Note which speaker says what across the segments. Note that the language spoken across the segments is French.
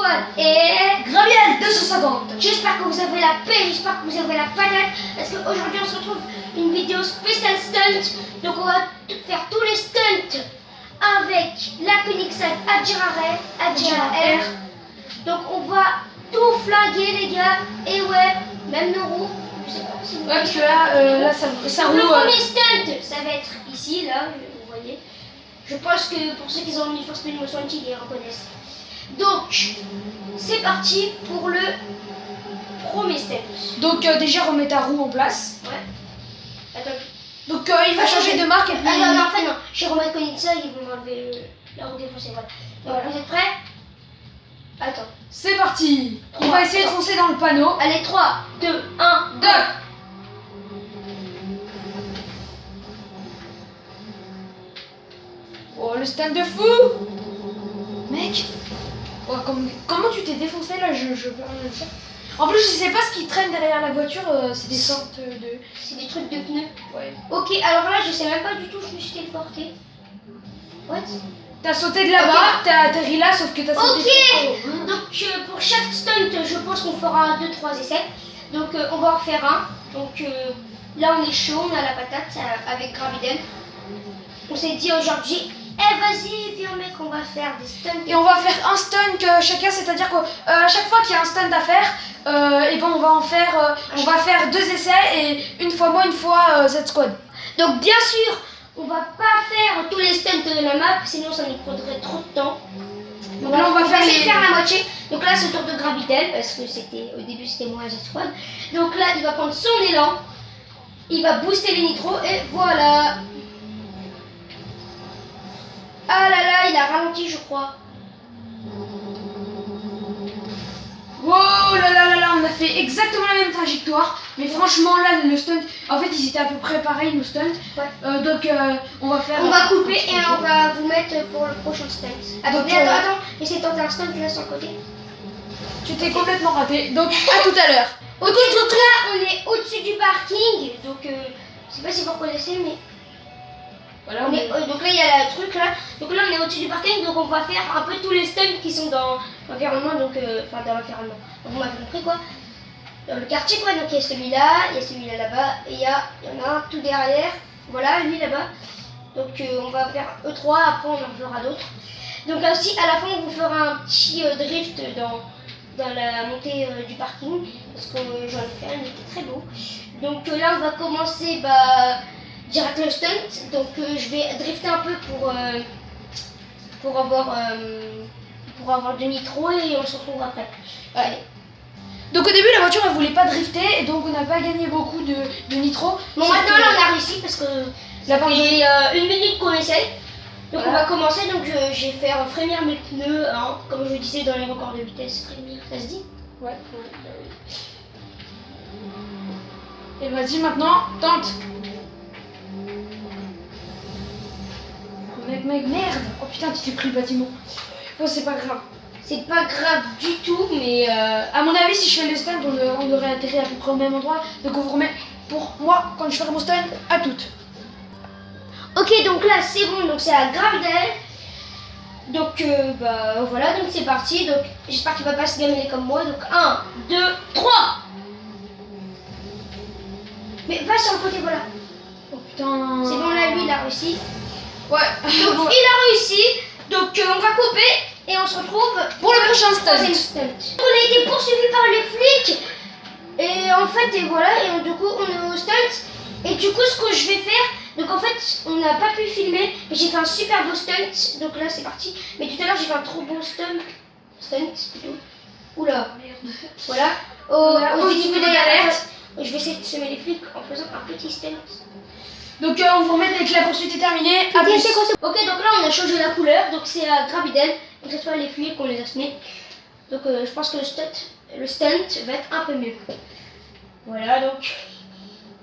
Speaker 1: squad et
Speaker 2: Graviel 250.
Speaker 1: j'espère que vous avez la paix, j'espère que vous avez la patate parce qu'aujourd'hui on se retrouve une vidéo spéciale stunt. Donc on va faire tous les stunts avec la Koenigsegg Agera R. Donc on va tout flinguer les gars. Et ouais, même nos roues. Je sais pas si vous
Speaker 2: Ouais, parce que là ça
Speaker 1: donc, le
Speaker 2: roule.
Speaker 1: premier stunt, ça va être ici, là, vous voyez. Je pense que pour ceux qui ont mis Force Speed Most Wanted, ils les reconnaissent. Donc, c'est parti pour le premier stunt.
Speaker 2: Donc déjà remet ta roue en place.
Speaker 1: Ouais. Attends.
Speaker 2: Donc il va changer de marque et puis...
Speaker 1: Ah non, non, enfin non. Je vais remettre Koenigsegg, ils vont m'enlever la roue défoncée. Voilà. Donc, vous êtes prêts? Attends.
Speaker 2: C'est parti. Il va essayer de foncer dans le panneau.
Speaker 1: Allez, 3, 2, 1,
Speaker 2: 2. Oh, le stand de fou. Mec. Oh, comment tu t'es défoncé là, je peux rien dire. En plus, je sais pas ce qui traîne derrière la voiture, c'est des sortes de...
Speaker 1: C'est des trucs de pneus.
Speaker 2: Ouais.
Speaker 1: Ok, alors là, je sais même pas du tout, je me suis téléporté. What?
Speaker 2: T'as sauté de là-bas, t'as atterri là, sauf que t'as sauté...
Speaker 1: Ok. Donc pour chaque stunt, je pense qu'on fera 2-3 essais. Donc on va en refaire un. Donc là, on est chaud, on a la patate avec Gravidel. On s'est dit aujourd'hui, eh vas-y, viens mec, on va faire des stunts.
Speaker 2: Et on va faire un stunt chacun, c'est-à-dire qu'à chaque fois qu'il y a un stunt à faire, et ben on va en faire, on va faire 2 essais et une fois moi, une fois cette squad.
Speaker 1: Donc bien sûr, on va pas faire tous les stunts de la map, sinon ça nous prendrait trop de temps.
Speaker 2: Donc là on va faire
Speaker 1: essayer de faire la moitié. Donc là c'est le tour de Gravidel parce que au début c'était moi et cette squad. Donc là il va prendre son élan, il va booster les nitros et voilà. Ah là là, il a ralenti je crois.
Speaker 2: Wow là là là là, on a fait exactement la même trajectoire, mais franchement là le stunt, en fait ils étaient à peu près pareils nos stunts.
Speaker 1: Ouais.
Speaker 2: Donc on va faire...
Speaker 1: On va couper et on va vous mettre pour le prochain stunt. Attendez,
Speaker 2: Donc,
Speaker 1: attends, essayez de tenter un stunt là sur le côté.
Speaker 2: Tu t'es complètement raté, donc à tout à l'heure.
Speaker 1: Ok, donc là on est au-dessus du parking, donc je sais pas si vous reconnaissez mais...
Speaker 2: Voilà,
Speaker 1: donc là il y a le truc là, donc là on est au-dessus du parking, donc on va faire un peu tous les stunts qui sont dans l'environnement, donc enfin dans l'environnement, donc vous m'avez compris quoi, dans le quartier quoi, donc il y a celui-là là-bas, et il y en a un tout derrière, voilà lui là-bas, donc on va faire E3, après on en fera d'autres, donc là aussi à la fin on vous fera un petit drift dans la montée du parking, parce que j'en ai fait un, il était très beau, donc là on va commencer direct le stunt, donc je vais drifter un peu pour avoir de nitro et on se retrouve après. Allez.
Speaker 2: Donc au début la voiture elle voulait pas drifter et donc on n'a pas gagné beaucoup de nitro.
Speaker 1: Bon maintenant là on a réussi parce que ça fait 1 minute qu'on essaye. Donc on va commencer, donc je vais faire frémir mes pneus, hein, comme je vous disais dans les records de vitesse, frémir, ça se dit?
Speaker 2: Ouais. Et vas-y maintenant, tente. Mec, merde. Oh putain, tu t'es pris le bâtiment. Bon, c'est pas grave.
Speaker 1: C'est pas grave du tout, mais
Speaker 2: à mon avis, si je fais le stunt, on devrait atterrir à peu près au même endroit. Donc on vous remet, pour moi, quand je ferai mon stunt, à toutes.
Speaker 1: ok, donc là c'est bon, donc c'est à Gravidel. Donc voilà, donc c'est parti. Donc j'espère qu'il va pas se gaminer comme moi. Donc 1, 2, 3. Mais va sur le côté, voilà.
Speaker 2: Oh putain.
Speaker 1: C'est bon là, lui il a réussi.
Speaker 2: Ouais.
Speaker 1: Donc il a réussi. Donc on va couper et on se retrouve
Speaker 2: pour le prochain
Speaker 1: troisième
Speaker 2: stunt.
Speaker 1: On a été poursuivi par les flics. Et en fait, et voilà, et du coup on est au stunt. Et du coup ce que je vais faire, donc en fait on n'a pas pu filmer, mais j'ai fait un super beau stunt. Donc là c'est parti. Mais tout à l'heure j'ai fait un trop beau stunt plutôt. Oula, merde. Voilà. Au début des alertes. Je vais essayer de semer les flics en faisant un petit stunt.
Speaker 2: Donc on vous remet dès que la poursuite est terminée. À plus.
Speaker 1: Ok, donc là on a changé la couleur, donc c'est à Gravidel. Donc cette fois les flics on les a semés. Donc je pense que le stunt va être un peu mieux. Voilà donc.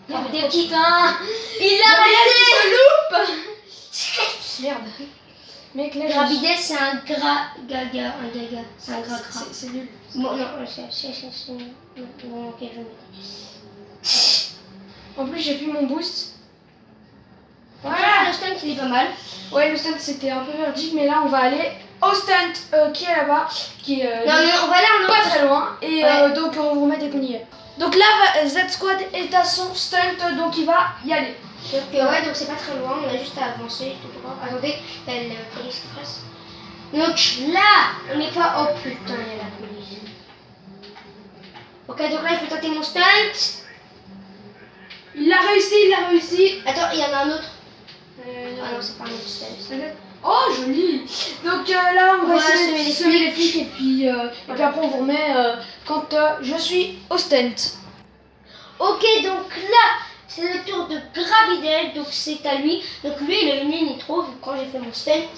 Speaker 2: Gravidel qui... Putain.
Speaker 1: Il a
Speaker 2: raté. Merde. Mec là.
Speaker 1: Gravidel c'est un gaga. C'est un gras.
Speaker 2: C'est nul.
Speaker 1: Bon non, c'est... Bon ok je
Speaker 2: En plus j'ai plus mon boost.
Speaker 1: Voilà, le stunt il est pas mal.
Speaker 2: Ouais, le stunt c'était un peu merdique, mais là on va aller au stunt qui est là-bas, qui est
Speaker 1: Non, mais on va là, non?
Speaker 2: pas très loin. Et
Speaker 1: Ouais.
Speaker 2: donc on vous remet dès qu'on y est. Donc là, Z-Squad est à son stunt, donc il va y aller.
Speaker 1: Donc ouais, donc c'est pas très loin, on a juste à avancer tout droit. Attendez, t'as le police express. Donc là, on n'est pas... Oh putain, il y a la police. Ok, donc là, je vais tenter mon stunt.
Speaker 2: Il l'a réussi, il l'a réussi.
Speaker 1: Attends, il y en a un autre. Ah non, c'est pas un autre stunt.
Speaker 2: Oh, joli. Donc là, on va
Speaker 1: Ouais,
Speaker 2: essayer de semer les flics et puis après on vous remet quand je suis au stunt.
Speaker 1: Ok, donc là, c'est le tour de Grabidel, donc c'est à lui. Donc lui, il a une nitro, vu que quand j'ai fait mon stunt.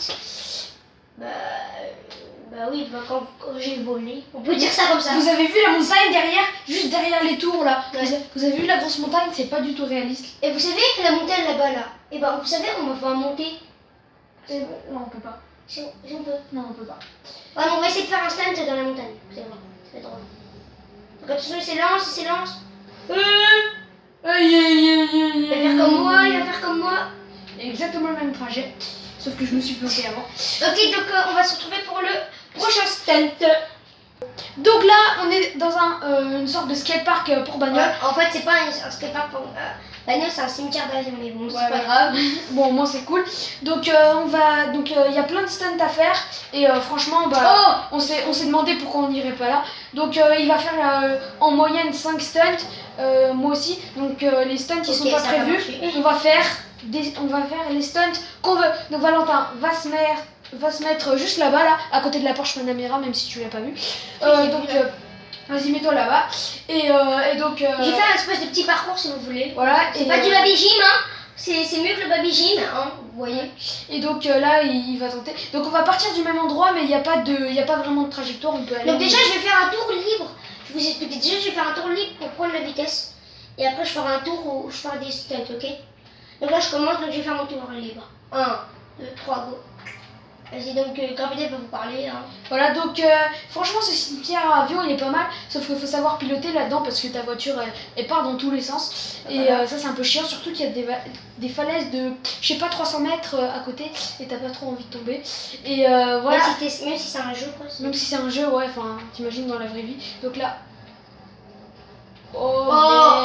Speaker 1: Bah oui, bah quand j'ai volé. On peut dire ça comme ça.
Speaker 2: Vous avez vu la montagne derrière, juste derrière les tours là.
Speaker 1: Ouais.
Speaker 2: Vous avez vu la grosse montagne, c'est pas du tout réaliste.
Speaker 1: Et vous savez que la montagne là-bas, là, et ben vous savez, on va pouvoir monter.
Speaker 2: Non, on peut pas.
Speaker 1: Si on peut.
Speaker 2: Non, on peut pas.
Speaker 1: Ouais, mais on va essayer de faire un stunt dans la montagne. C'est vrai, c'est drôle. Donc attention, il s'élance, il s'élance. Il va faire comme moi, il va faire comme moi.
Speaker 2: Exactement le même trajet, sauf que je me suis planté avant.
Speaker 1: Ok, donc on va se retrouver pour le prochain stunt.
Speaker 2: Donc là, on est dans une sorte de skatepark pour bagnole.
Speaker 1: Ouais, en fait, c'est pas un skatepark pour bagnole, c'est un cimetière d'avion, mais bon, c'est
Speaker 2: Ouais,
Speaker 1: pas
Speaker 2: ouais.
Speaker 1: grave.
Speaker 2: Bon, au moins c'est cool. Donc on va, donc il y a plein de stunts à faire et franchement, bah, on s'est demandé pourquoi on n'irait pas là. Donc il va faire en moyenne 5 stunts, moi aussi. Donc les stunts ils
Speaker 1: Ok,
Speaker 2: sont pas
Speaker 1: ça va
Speaker 2: prévus.
Speaker 1: marcher.
Speaker 2: On va faire les stunts qu'on veut. Donc Valentin va se mettre juste là-bas, là, à côté de la Porsche Panamera, même si tu l'as pas vu. Donc vas-y, mets-toi là-bas. Et donc
Speaker 1: J'ai fait un espèce de petit parcours si vous voulez.
Speaker 2: voilà.
Speaker 1: C'est
Speaker 2: Et,
Speaker 1: pas du baby gym, hein. C'est mieux que le baby gym, hein, vous voyez.
Speaker 2: Et donc là, il va tenter. Donc on va partir du même endroit, mais il n'y a pas vraiment de trajectoire. On peut aller.
Speaker 1: Donc déjà, je vais faire un tour libre. Je vous explique. Déjà, je vais faire un tour libre pour prendre la vitesse. Et après, je ferai un tour où je ferai des stunts, ok? Donc là, je commence, donc je vais faire mon tour libre. 1, 2, 3, go. Vas-y, donc Grabidel va vous parler. Hein.
Speaker 2: Voilà, donc franchement, ce cimetière à avion, il est pas mal. Sauf qu'il faut savoir piloter là-dedans parce que ta voiture, elle part dans tous les sens. Et ça, c'est un peu chiant, surtout qu'il y a des falaises de, je sais pas, 300 mètres à côté. Et t'as pas trop envie de tomber. Et voilà.
Speaker 1: Même si c'est un jeu, quoi.
Speaker 2: Même si c'est un jeu, ouais, enfin, t'imagines dans la vraie vie. Donc là.
Speaker 1: Oh.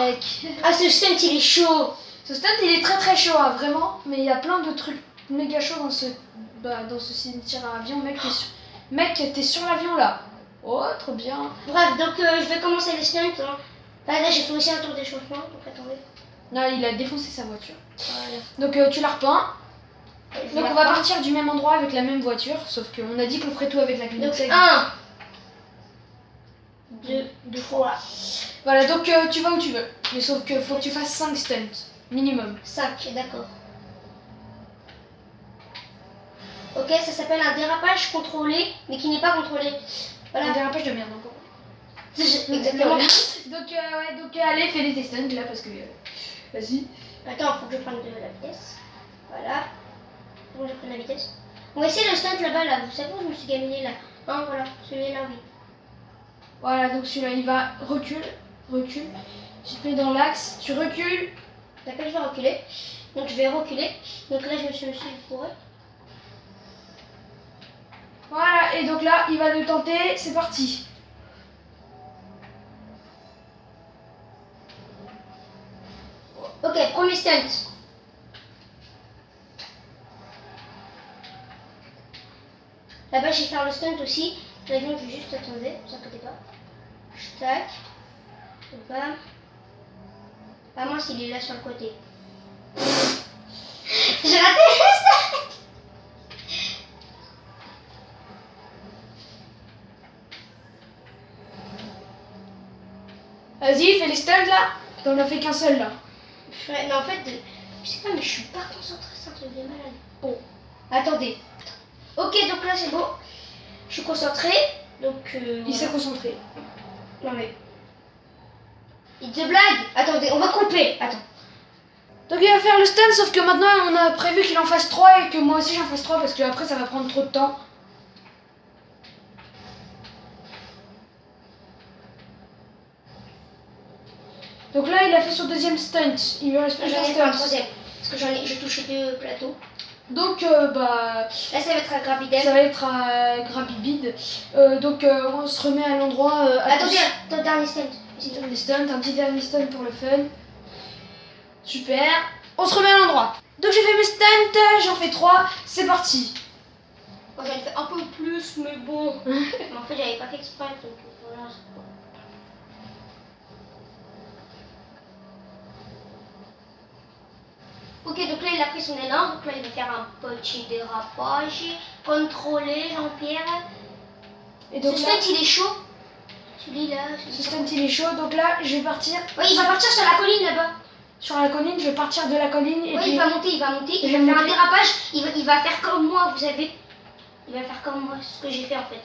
Speaker 2: Mec.
Speaker 1: Ah, ce stunt, il est chaud.
Speaker 2: Ce stunt, il est très très chaud, hein, vraiment. Mais il y a plein de trucs méga chauds dans ce cimetière à avion. Mec, t'es sur l'avion là. Oh, trop bien.
Speaker 1: Bref, donc je vais commencer les stunts. Hein. Là, j'ai fait aussi un tour d'échauffement, donc attendez.
Speaker 2: Là, il a défoncé sa voiture.
Speaker 1: Voilà.
Speaker 2: Donc tu la repeins.
Speaker 1: Je
Speaker 2: Donc
Speaker 1: la
Speaker 2: on va
Speaker 1: reprends.
Speaker 2: partir du même endroit avec la même voiture. Sauf qu'on a dit qu'on ferait tout avec la
Speaker 1: Donc
Speaker 2: clinique.
Speaker 1: 1, 2, 3,
Speaker 2: Voilà, donc tu vas où tu veux. Mais sauf que faut que tu fasses 5 stunts. Minimum.
Speaker 1: 5, d'accord. Ok, ça s'appelle un dérapage contrôlé, mais qui n'est pas contrôlé.
Speaker 2: Un
Speaker 1: Voilà.
Speaker 2: dérapage de merde encore.
Speaker 1: Exactement.
Speaker 2: Donc ouais, donc allez, fais des stunts là parce que vas-y.
Speaker 1: Attends, faut que je prenne de la vitesse. Voilà. Bon, je prends la vitesse. On va essayer le stunt là-bas, là. Vous savez où je me suis gaminé là? Hein, voilà, celui-là, oui.
Speaker 2: Voilà, donc celui-là il va recule. Tu te mets dans l'axe, tu recules.
Speaker 1: D'accord, je vais reculer. Donc je vais reculer. Donc là, je me suis fourré.
Speaker 2: Voilà, et donc là il va le tenter, c'est parti.
Speaker 1: Ok, premier stunt. Là-bas, je vais faire le stunt aussi. L'avion, je vais juste attendre, ne vous inquiétez pas. Tac. Bam. Ah mince, il est là sur le côté. J'ai raté le stunt.
Speaker 2: Vas-y, fais les stunts là. T'en as fait qu'un seul là.
Speaker 1: Ouais, mais en fait, je sais pas, mais je suis pas concentrée, c'est un truc de malade. Bon, attendez. Ok, donc là c'est bon. Je suis concentrée. Donc.
Speaker 2: Il s'est concentré.
Speaker 1: Non mais. Il te blague. Attendez, on va couper. Attends.
Speaker 2: Donc il va faire le stunt, sauf que maintenant on a prévu qu'il en fasse 3 et que moi aussi j'en fasse 3 parce que après ça va prendre trop de temps. Donc là il a fait son deuxième stunt. Il lui reste plus
Speaker 1: J'en
Speaker 2: qu'un
Speaker 1: ai fait un
Speaker 2: stunt.
Speaker 1: troisième. Parce que j'ai touché 2 plateaux.
Speaker 2: Donc, bah,
Speaker 1: Là, ça va être à Grabidel.
Speaker 2: ça va être à Grabibide. Donc, on se remet à l'endroit.
Speaker 1: Attendez, ton dernier stand.
Speaker 2: Les stunts, un petit dernier stunt pour le fun. Super. On se remet à l'endroit. Donc, j'ai fait mes stunts, j'en fais 3. C'est parti.
Speaker 1: Moi, j'en ai fait un peu plus, mais bon. Mais en fait, j'avais pas fait exprès, donc voilà. Ok, donc là, il a pris son élan. Donc là, il va faire un petit dérapage. Contrôler, Jean-Pierre.
Speaker 2: Et donc
Speaker 1: Ce
Speaker 2: là,
Speaker 1: stunt, il est chaud. Celui-là.
Speaker 2: ce stunt il est chaud. Donc là, je vais partir.
Speaker 1: Oui, il va partir sur la colline là-bas.
Speaker 2: Sur la colline, je vais partir de la colline. Et
Speaker 1: Oui,
Speaker 2: puis...
Speaker 1: il va monter. Il va faire un
Speaker 2: monter.
Speaker 1: dérapage. Il va faire comme moi, vous savez. Il va faire comme moi, ce que j'ai fait en fait.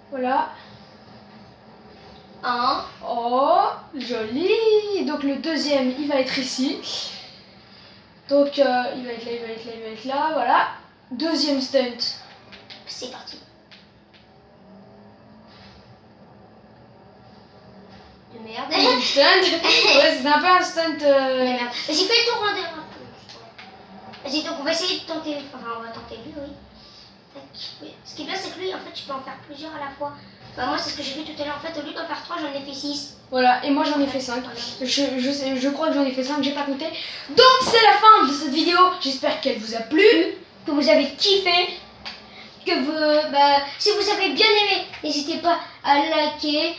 Speaker 2: Voilà.
Speaker 1: Un.
Speaker 2: Oh, joli. Donc le deuxième, il va être ici. Donc il va être là, il va être là, il va être là. Voilà. Deuxième stunt.
Speaker 1: C'est parti. De merde.
Speaker 2: Deuxième stunt. Ouais, c'est un peu un stunt.
Speaker 1: De merde. Vas-y, fais le tour en dérapage. Vas-y, donc on va essayer de tenter. Enfin, on va tenter lui, oui. Tac. Oui. Ce qui est bien, c'est que lui, en fait, tu peux en faire plusieurs à la fois. Enfin, moi, c'est ce que j'ai fait tout à l'heure. En fait, au lieu d'en faire 3, j'en ai fait 6.
Speaker 2: Voilà, et moi j'en ai fait 5.
Speaker 1: Voilà.
Speaker 2: Je crois que j'en ai fait 5, j'ai pas compté. Donc c'est la fin de cette vidéo. J'espère qu'elle vous a plu.
Speaker 1: Que vous avez kiffé. Que vous, si vous avez bien aimé, n'hésitez pas à liker,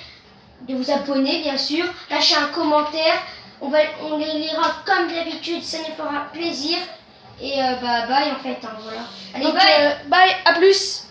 Speaker 1: de vous abonner bien sûr, lâcher un commentaire. On les lira comme d'habitude, ça nous fera plaisir. Et bye en fait, hein, voilà. Allez,
Speaker 2: Donc
Speaker 1: bye.
Speaker 2: bye, à plus.